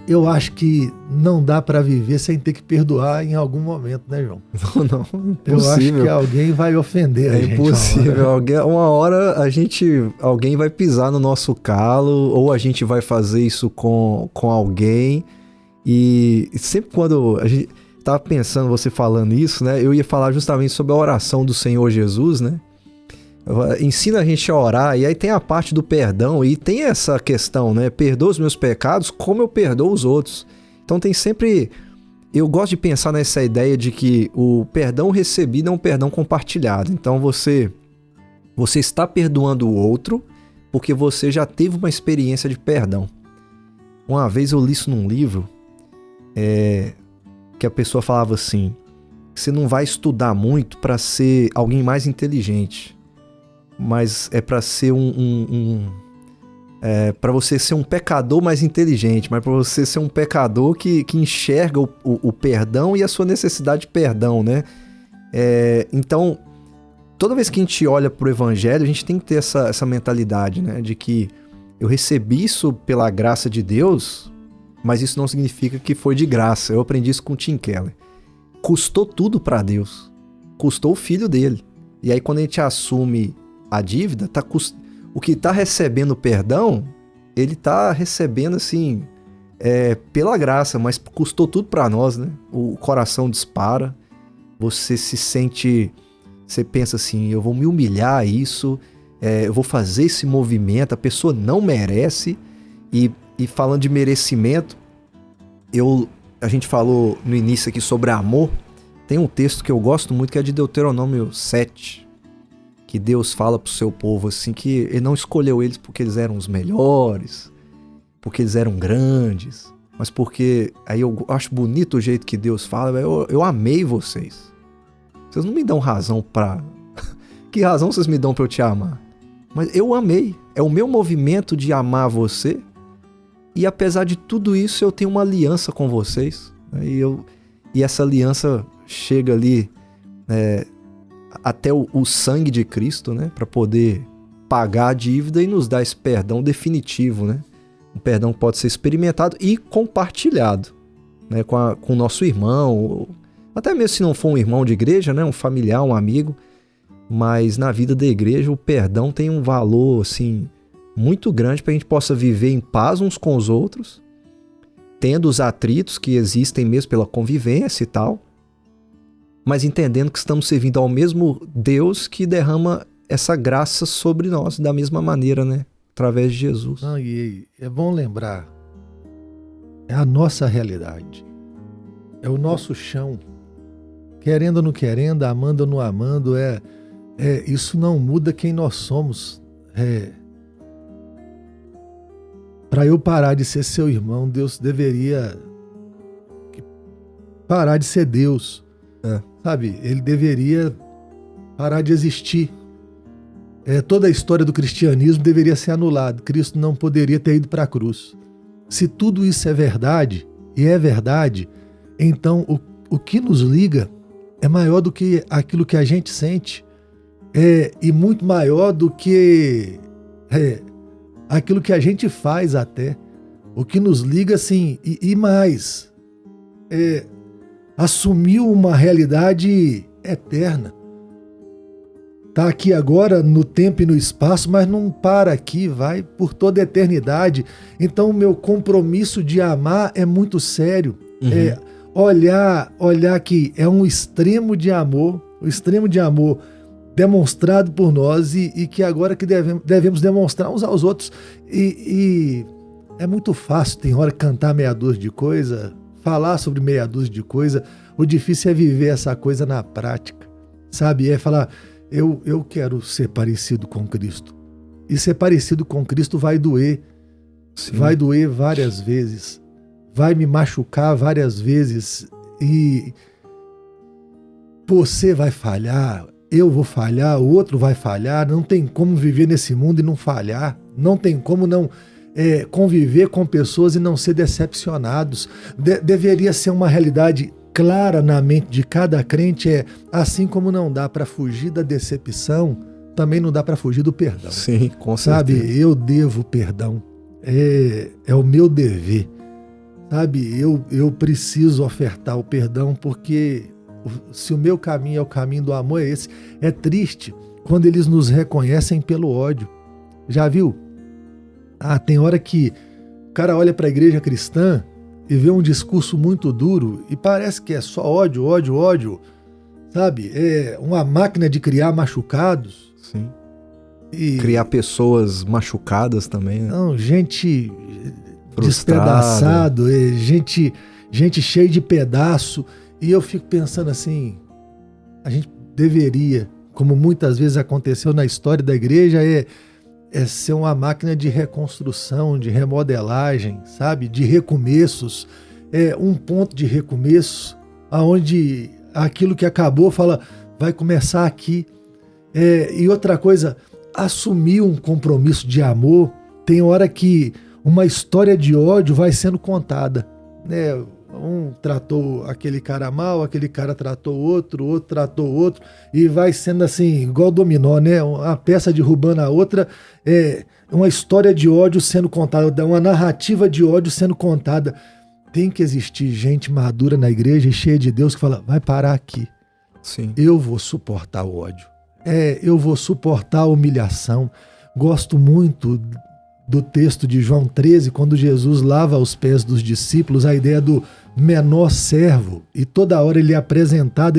eu acho que não dá para viver sem ter que perdoar em algum momento, né, João? Não, impossível. Eu acho que alguém vai ofender a gente. É impossível. Uma hora alguém vai pisar no nosso calo, ou a gente vai fazer isso com alguém. E sempre quando a gente tava pensando, você falando isso, né? Eu ia falar justamente sobre a oração do Senhor Jesus, né? Ensina a gente a orar, e aí tem a parte do perdão, e tem essa questão, né? Perdoa os meus pecados como eu perdoo os outros. Então tem sempre... Eu gosto de pensar nessa ideia de que o perdão recebido é um perdão compartilhado. Então você está perdoando o outro porque você já teve uma experiência de perdão. Uma vez eu li isso num livro, que a pessoa falava assim: você não vai estudar muito para ser alguém mais inteligente, mas é para ser para você ser um pecador mais inteligente, mas para você ser um pecador que enxerga o perdão e a sua necessidade de perdão, né? Então, toda vez que a gente olha para o Evangelho, a gente tem que ter essa mentalidade, né? De que eu recebi isso pela graça de Deus, mas isso não significa que foi de graça. Eu aprendi isso com o Tim Keller. Custou tudo para Deus. Custou o filho dele. E aí quando a gente assume a dívida, o que está recebendo perdão, ele está recebendo assim, pela graça, mas custou tudo para nós, né? O coração dispara, você se sente, você pensa assim, eu vou me humilhar a isso, eu vou fazer esse movimento, a pessoa não merece. E falando de merecimento, a gente falou no início aqui sobre amor. Tem um texto que eu gosto muito, que é de Deuteronômio 7, que Deus fala pro seu povo assim, que ele não escolheu eles porque eles eram os melhores, porque eles eram grandes, mas porque, aí eu acho bonito o jeito que Deus fala, eu amei vocês. Vocês não me dão razão pra... Que razão vocês me dão pra eu te amar? Mas eu amei, é o meu movimento de amar você, e apesar de tudo isso eu tenho uma aliança com vocês, e essa aliança chega ali até o sangue de Cristo, né, para poder pagar a dívida e nos dar esse perdão definitivo, né? Um perdão que pode ser experimentado e compartilhado, né, com o nosso irmão, ou até mesmo se não for um irmão de igreja, né, um familiar, um amigo, mas na vida da igreja o perdão tem um valor assim muito grande para a gente possa viver em paz uns com os outros, tendo os atritos que existem mesmo pela convivência e tal, mas entendendo que estamos servindo ao mesmo Deus que derrama essa graça sobre nós da mesma maneira, né? Através de Jesus. E é bom lembrar, é a nossa realidade, é o nosso chão, querendo ou não querendo, amando ou não amando, isso não muda quem nós somos. Para eu parar de ser seu irmão, Deus deveria parar de ser Deus. Sabe? Ele deveria parar de existir. Toda a história do cristianismo deveria ser anulada. Cristo não poderia ter ido para a cruz. Se tudo isso é verdade, e é verdade, então o que nos liga é maior do que aquilo que a gente sente, e muito maior do que aquilo que a gente faz até. O que nos liga, assim, e mais, assumiu uma realidade eterna. Está aqui agora no tempo e no espaço, mas não para aqui, vai por toda a eternidade. Então o meu compromisso de amar é muito sério. Olhar que é um extremo de amor, o extremo de amor demonstrado por nós e que agora que devemos demonstrar uns aos outros. E é muito fácil, tem hora, cantar meia dúzia de coisa, falar sobre meia dúzia de coisa. O difícil é viver essa coisa na prática, sabe? É falar, eu quero ser parecido com Cristo. E ser parecido com Cristo vai doer. Sim. Vai doer várias vezes. Vai me machucar várias vezes. E você vai falhar, eu vou falhar, o outro vai falhar. Não tem como viver nesse mundo e não falhar. Não tem como não conviver com pessoas e não ser decepcionados. Deveria ser uma realidade clara na mente de cada crente, assim como não dá para fugir da decepção, também não dá para fugir do perdão. Sim, com certeza. Sabe, eu devo perdão, é o meu dever. Sabe, eu preciso ofertar o perdão porque se o meu caminho é o caminho do amor, é esse. É triste quando eles nos reconhecem pelo ódio. Já viu? Tem hora que o cara olha para a igreja cristã e vê um discurso muito duro e parece que é só ódio, ódio, ódio. Sabe? É uma máquina de criar machucados. Sim. E criar pessoas machucadas também, né? Não, gente despedaçado, gente cheia de pedaço. E eu fico pensando assim, a gente deveria, como muitas vezes aconteceu na história da igreja, é ser uma máquina de reconstrução, de remodelagem, sabe? De recomeços. É um ponto de recomeço, onde aquilo que acabou vai começar aqui. E outra coisa, assumir um compromisso de amor. Tem hora que uma história de ódio vai sendo contada, né? Um tratou aquele cara mal, aquele cara tratou outro, outro tratou outro, e vai sendo assim, igual dominó, né? Uma peça derrubando a outra, uma história de ódio sendo contada, uma narrativa de ódio sendo contada. Tem que existir gente madura na igreja e cheia de Deus que fala, vai parar aqui. Sim. Eu vou suportar o ódio. Eu vou suportar a humilhação. Gosto muito do texto de João 13, quando Jesus lava os pés dos discípulos, a ideia do menor servo, e toda hora ele é apresentado,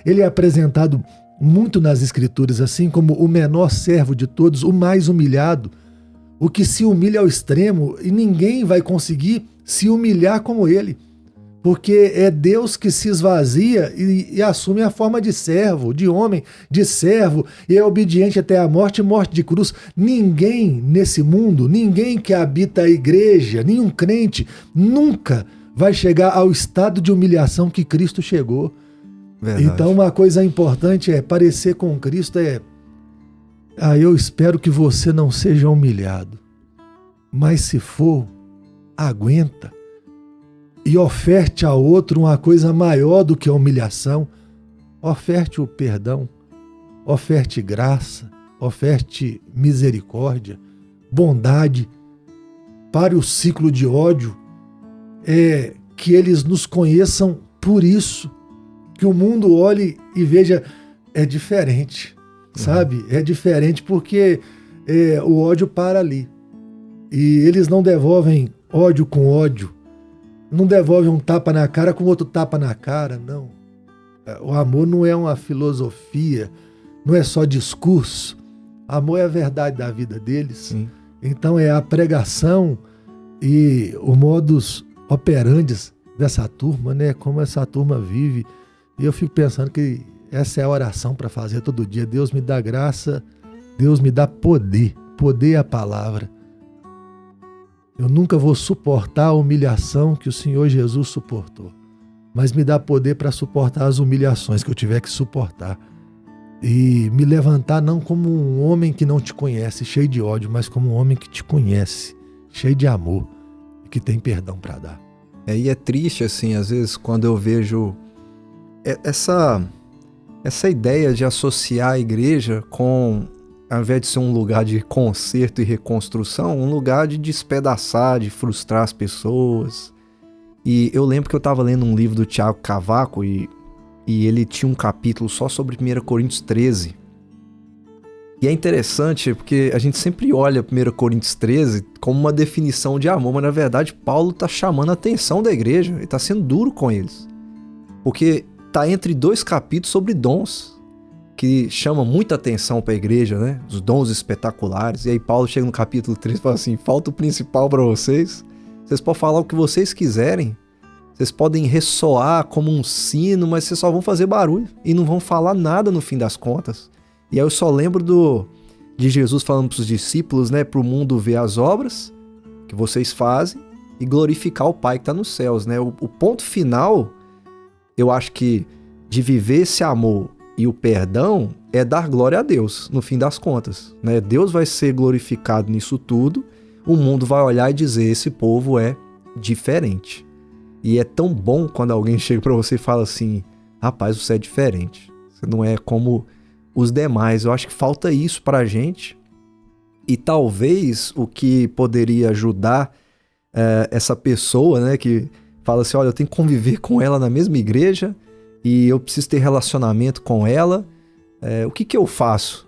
ele é apresentado muito nas escrituras, assim como o menor servo de todos, o mais humilhado, o que se humilha ao extremo, e ninguém vai conseguir se humilhar como ele, porque é Deus que se esvazia e assume a forma de servo, de homem, de servo, e é obediente até a morte e morte de cruz. Ninguém nesse mundo, ninguém que habita a igreja, nenhum crente, nunca vai chegar ao estado de humilhação que Cristo chegou. Verdade. Então uma coisa importante é parecer com Cristo, eu espero que você não seja humilhado, mas se for, aguenta. E oferte ao outro uma coisa maior do que a humilhação. Oferte o perdão, oferte graça, oferte misericórdia, bondade. Pare o ciclo de ódio. Que eles nos conheçam por isso. Que o mundo olhe e veja, é diferente, sabe? É diferente porque o ódio para ali. E eles não devolvem ódio com ódio. Não devolve um tapa na cara com outro tapa na cara, não. O amor não é uma filosofia, não é só discurso. Amor é a verdade da vida deles. Sim. Então é a pregação e o modus operandi dessa turma, né? Como essa turma vive. E eu fico pensando que essa é a oração para fazer todo dia. Deus me dá graça, Deus me dá poder. Poder é a palavra. Eu nunca vou suportar a humilhação que o Senhor Jesus suportou, mas me dá poder para suportar as humilhações que eu tiver que suportar e me levantar não como um homem que não te conhece, cheio de ódio, mas como um homem que te conhece, cheio de amor e que tem perdão para dar. E é triste, assim, às vezes, quando eu vejo essa ideia de associar a igreja com, ao invés de ser um lugar de conserto e reconstrução, um lugar de despedaçar, de frustrar as pessoas. E eu lembro que eu estava lendo um livro do Thiago Cavaco e ele tinha um capítulo só sobre 1 Coríntios 13. E é interessante porque a gente sempre olha 1 Coríntios 13 como uma definição de amor, mas na verdade Paulo está chamando a atenção da igreja, ele está sendo duro com eles. Porque está entre dois capítulos sobre dons, que chama muita atenção para a igreja, né? Os dons espetaculares. E aí Paulo chega no capítulo 3 e fala assim, falta o principal para vocês. Vocês podem falar o que vocês quiserem. Vocês podem ressoar como um sino, mas vocês só vão fazer barulho e não vão falar nada no fim das contas. E aí eu só lembro de Jesus falando para os discípulos, né? Para o mundo ver as obras que vocês fazem e glorificar o Pai que está nos céus, né? O ponto final, eu acho que de viver esse amor e o perdão é dar glória a Deus, no fim das contas, né? Deus vai ser glorificado nisso tudo, o mundo vai olhar e dizer, esse povo é diferente. E é tão bom quando alguém chega para você e fala assim, rapaz, você é diferente, você não é como os demais. Eu acho que falta isso pra gente, e talvez o que poderia ajudar essa pessoa, né, que fala assim, olha, eu tenho que conviver com ela na mesma igreja e eu preciso ter relacionamento com ela, o que eu faço?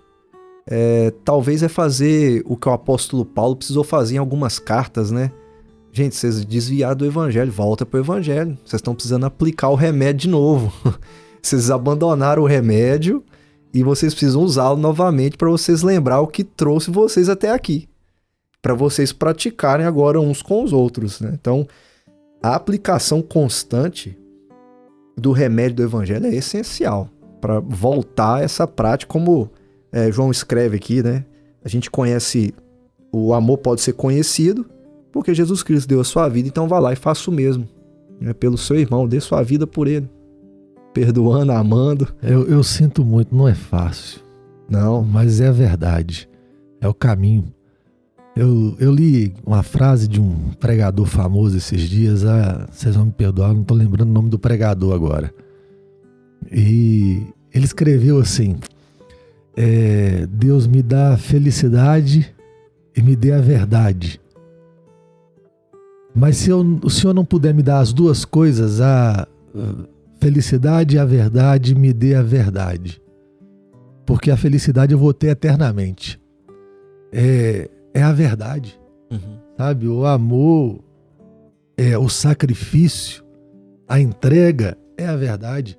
Talvez é fazer o que o apóstolo Paulo precisou fazer em algumas cartas, né? Gente, vocês desviaram do evangelho, volta pro evangelho. Vocês estão precisando aplicar o remédio de novo. Vocês abandonaram o remédio e vocês precisam usá-lo novamente para vocês lembrar o que trouxe vocês até aqui. Para vocês praticarem agora uns com os outros, né? Então, a aplicação constante do remédio do evangelho é essencial para voltar a essa prática, como João escreve aqui, né? A gente conhece, o amor pode ser conhecido porque Jesus Cristo deu a sua vida, então vá lá e faça o mesmo, né? Pelo seu irmão, dê sua vida por ele, perdoando, amando. Eu sinto muito, não é fácil. Não. Mas é a verdade, é o caminho. Eu li uma frase de um pregador famoso esses dias, vocês vão me perdoar, não estou lembrando o nome do pregador agora. E ele escreveu assim, Deus me dá a felicidade e me dê a verdade. Mas se o Senhor não puder me dar as duas coisas, a felicidade e a verdade, me dê a verdade. Porque a felicidade eu vou ter eternamente. É a verdade, sabe? O amor, o sacrifício, a entrega é a verdade.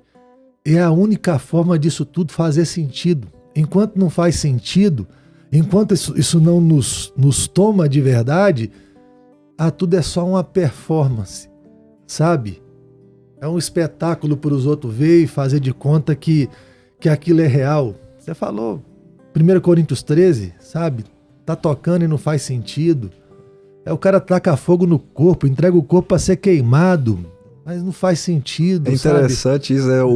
É a única forma disso tudo fazer sentido. Enquanto não faz sentido, enquanto isso não nos toma de verdade, tudo é só uma performance, sabe? É um espetáculo para os outros ver e fazer de conta que aquilo é real. Você falou, 1 Coríntios 13, sabe? Tá tocando e não faz sentido. O cara taca fogo no corpo, entrega o corpo para ser queimado, mas não faz sentido. É interessante, sabe? Isso,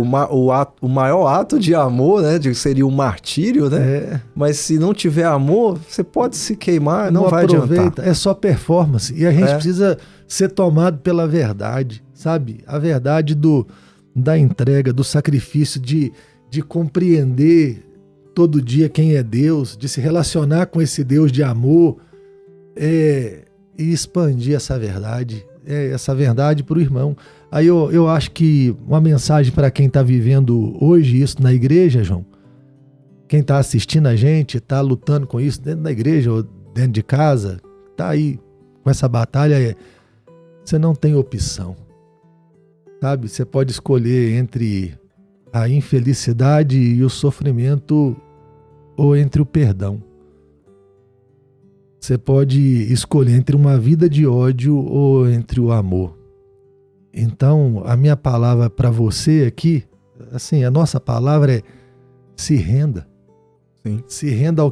o maior ato de amor, né? Seria o martírio, né? Mas se não tiver amor, você pode se queimar, não vai adiantar. É só performance. E a gente precisa ser tomado pela verdade, sabe? A verdade da entrega, do sacrifício, de compreender todo dia quem é Deus, de se relacionar com esse Deus de amor, e expandir essa verdade para o irmão. Aí eu acho que uma mensagem para quem está vivendo hoje isso na igreja, João, quem está assistindo a gente, está lutando com isso dentro da igreja ou dentro de casa, está aí com essa batalha, você não tem opção, sabe? Você pode escolher entre a infelicidade e o sofrimento ou entre o perdão. Você pode escolher entre uma vida de ódio ou entre o amor. Então, a minha palavra para você aqui, assim, a nossa palavra é se renda. Sim. Se renda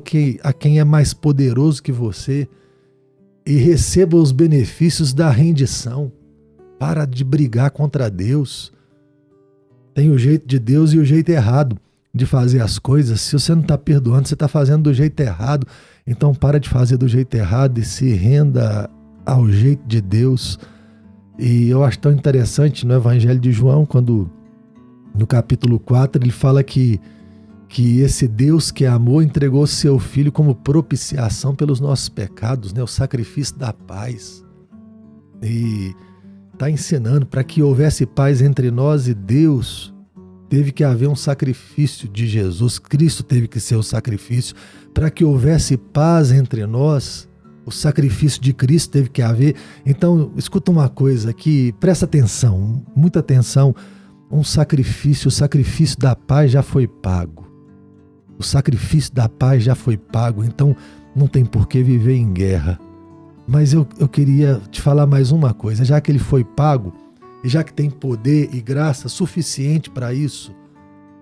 a quem é mais poderoso que você e receba os benefícios da rendição. Para de brigar contra Deus. Tem o jeito de Deus e o jeito errado de fazer as coisas. Se você não está perdoando, você está fazendo do jeito errado. Então para de fazer do jeito errado e se renda ao jeito de Deus. E eu acho tão interessante no Evangelho de João, quando no capítulo 4 ele fala que esse Deus que é amor entregou seu Filho como propiciação pelos nossos pecados, né? O sacrifício da paz. E está ensinando, para que houvesse paz entre nós e Deus, teve que haver um sacrifício de Jesus. Cristo teve que ser o sacrifício. Para que houvesse paz entre nós, o sacrifício de Cristo teve que haver. Então, escuta uma coisa aqui, presta atenção, muita atenção. O sacrifício da paz já foi pago. O sacrifício da paz já foi pago, então não tem por que viver em guerra. Mas eu queria te falar mais uma coisa, já que ele foi pago, e já que tem poder e graça suficiente para isso,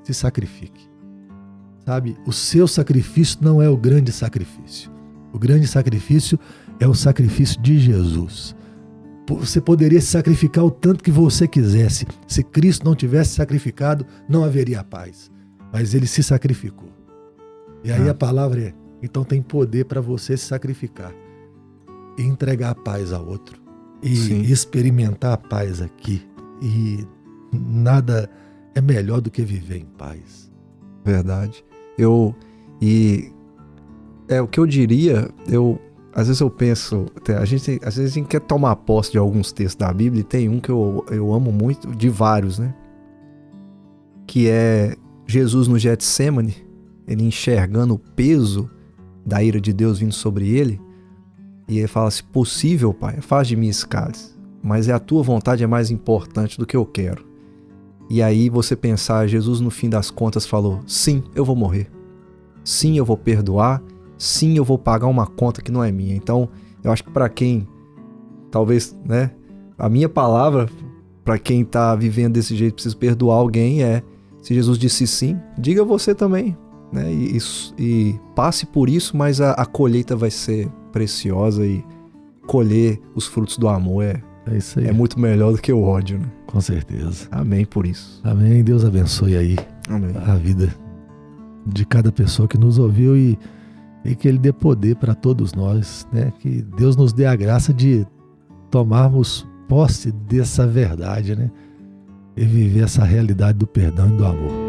se sacrifique. Sabe, o seu sacrifício não é o grande sacrifício. O grande sacrifício é o sacrifício de Jesus. Você poderia se sacrificar o tanto que você quisesse. Se Cristo não tivesse sacrificado, não haveria paz. Mas ele se sacrificou. E aí a palavra é, então tem poder para você se sacrificar e entregar a paz ao outro. E experimentar a paz aqui. E nada é melhor do que viver em paz. Verdade. O que eu diria, às vezes eu penso, às vezes a gente quer tomar posse de alguns textos da Bíblia, e tem um que eu amo muito, de vários, né? Que é Jesus no Getsêmani, ele enxergando o peso da ira de Deus vindo sobre ele, e ele fala: se possível, Pai, faz de mim esse cálice, mas a tua vontade é mais importante do que eu quero. E aí você pensar, Jesus no fim das contas falou: sim, eu vou morrer, sim, eu vou perdoar, sim, eu vou pagar uma conta que não é minha. Então, eu acho que para quem, talvez, né, a minha palavra, para quem tá vivendo desse jeito, precisa perdoar alguém, se Jesus disse sim, diga você também, né, e passe por isso, mas a colheita vai ser preciosa, e colher os frutos do amor é isso aí. É muito melhor do que o ódio, né? Com certeza. Amém por isso. Amém. Deus abençoe aí Amém. A vida de cada pessoa que nos ouviu, e que Ele dê poder para todos nós, né? Que Deus nos dê a graça de tomarmos posse dessa verdade, né? E viver essa realidade do perdão e do amor.